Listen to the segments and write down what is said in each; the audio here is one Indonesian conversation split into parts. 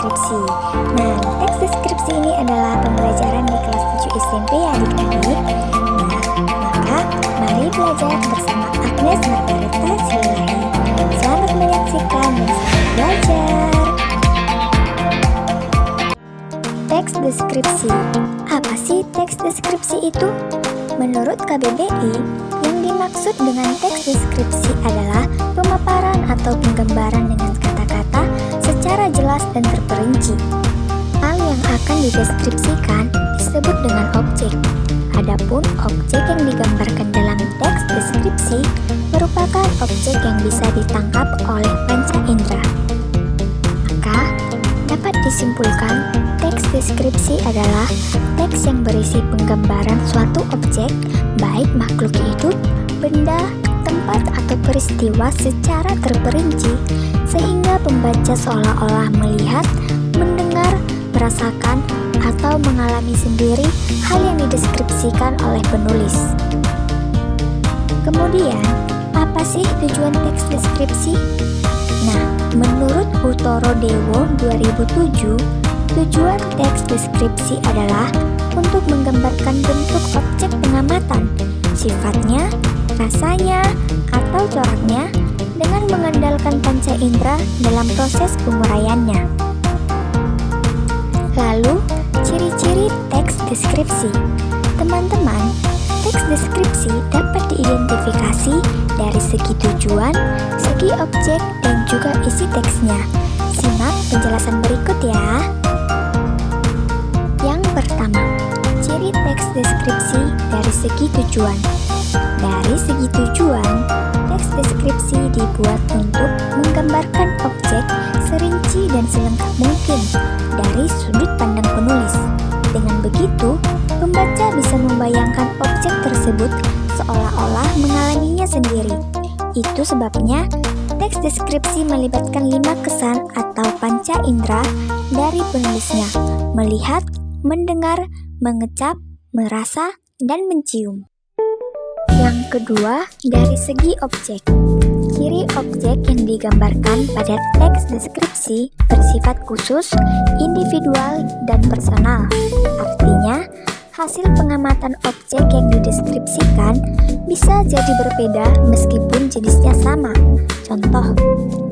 deskripsi. Nah, teks deskripsi ini adalah pembelajaran di kelas 7 SMP ya adik-adik. Nah, maka mari belajar bersama Agnes Margareta Silalahi. Selamat menyaksikan dan selamat belajar. Teks deskripsi. Apa sih teks deskripsi itu? Menurut KBBI, yang dimaksud dengan teks deskripsi adalah pemaparan atau penggambaran dengan kata-kata secara jelas dan terperinci. Hal yang akan dideskripsikan disebut dengan objek. Adapun objek yang digambarkan dalam teks deskripsi merupakan objek yang bisa ditangkap oleh panca indera. Maka, dapat disimpulkan teks deskripsi adalah teks yang berisi penggambaran suatu objek, baik makhluk hidup, benda, tempat, atau peristiwa secara terperinci, sehingga pembaca seolah-olah melihat, mendengar, merasakan, atau mengalami sendiri hal yang dideskripsikan oleh penulis. Kemudian, apa sih tujuan teks deskripsi? Nah, menurut Hutoro Dewo 2007, tujuan teks deskripsi adalah untuk menggambarkan bentuk objek pengamatan, sifatnya, rasanya, atau coraknya dengan mengandalkan panca indera dalam proses penguraiannya. Lalu, ciri-ciri teks deskripsi. Teman-teman, teks deskripsi dapat diidentifikasi dari segi tujuan, segi objek, dan juga isi teksnya. Simak penjelasan berikut ya. Yang pertama, ciri teks deskripsi dari segi tujuan. Dari segi tujuan, teks deskripsi dibuat untuk menggambarkan objek serinci dan selengkap mungkin dari sudut pandang penulis. Dengan begitu, pembaca bisa membayangkan objek tersebut seolah-olah mengalaminya sendiri. Itu sebabnya teks deskripsi melibatkan 5 kesan atau panca indera dari penulisnya: melihat, mendengar, mengecap, merasa, dan mencium. Yang kedua, dari segi objek. Ciri objek yang digambarkan pada teks deskripsi bersifat khusus, individual, dan personal. Artinya, hasil pengamatan objek yang dideskripsikan bisa jadi berbeda meskipun jenisnya sama. Contoh,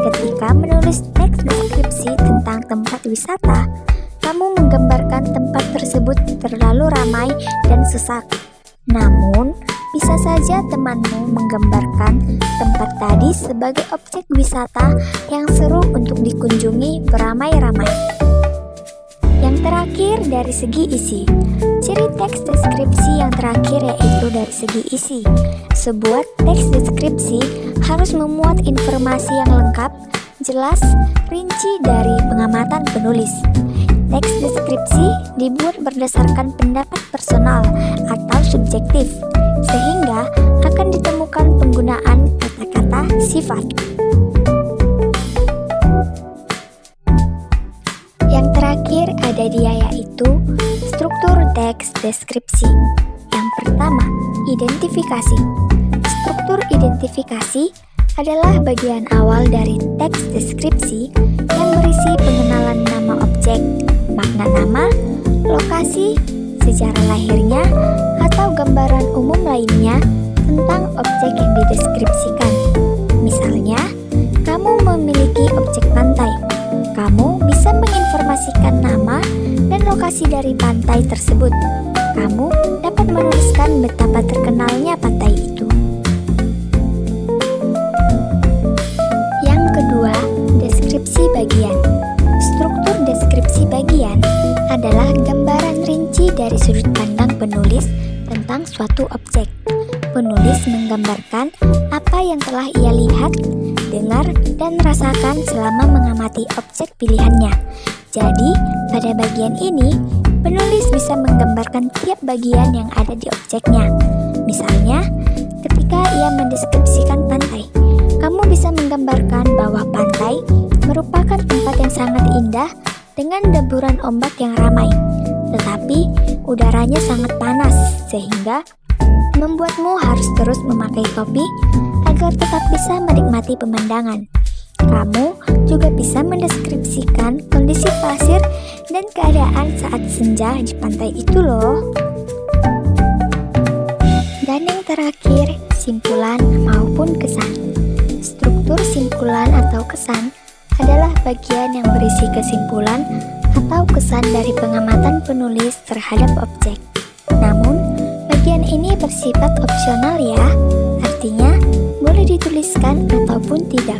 ketika menulis teks deskripsi tentang tempat wisata, kamu menggambarkan tempat tersebut terlalu ramai dan sesak. Namun, bisa saja temanmu menggambarkan tempat tadi sebagai objek wisata yang seru untuk dikunjungi beramai-ramai. Yang terakhir, dari segi isi. Ciri teks deskripsi yang terakhir yaitu dari segi isi. Sebuah teks deskripsi harus memuat informasi yang lengkap, jelas, rinci dari pengamatan penulis. Teks deskripsi dibuat berdasarkan pendapat personal atau subjektif, sehingga akan ditemukan penggunaan kata-kata sifat. Yang terakhir ada dia yaitu struktur teks deskripsi. Yang pertama, identifikasi. Struktur identifikasi adalah bagian awal dari teks deskripsi yang berisi pengenalan nama objek, makna nama, lokasi, sejarah lahirnya, atau gambaran umum lainnya tentang objek yang dideskripsikan. Misalnya, kamu memiliki objek pantai. Kamu bisa menginformasikan nama dan lokasi dari pantai tersebut. Kamu dapat menuliskan betapa terkenalnya pantai itu. Yang kedua, deskripsi bagian. Struktur deskripsi bagian adalah gambaran rinci dari sudut pandang penulis tentang suatu objek. Penulis menggambarkan apa yang telah ia lihat, dengar, dan rasakan selama mengamati objek pilihannya. Jadi, pada bagian ini, penulis bisa menggambarkan tiap bagian yang ada di objeknya. Misalnya, ketika ia mendeskripsikan pantai, kamu bisa menggambarkan bahwa pantai merupakan tempat yang sangat indah dengan deburan ombak yang ramai. Tetapi, udaranya sangat panas, sehingga membuatmu harus terus memakai topi agar tetap bisa menikmati pemandangan. Kamu juga bisa mendeskripsikan kondisi pasir dan keadaan saat senja di pantai itu loh. Dan yang terakhir, simpulan maupun kesan. Struktur simpulan atau kesan adalah bagian yang berisi kesimpulan atau kesan dari pengamatan penulis terhadap objek. Namun, bagian ini bersifat opsional ya, artinya boleh dituliskan ataupun tidak.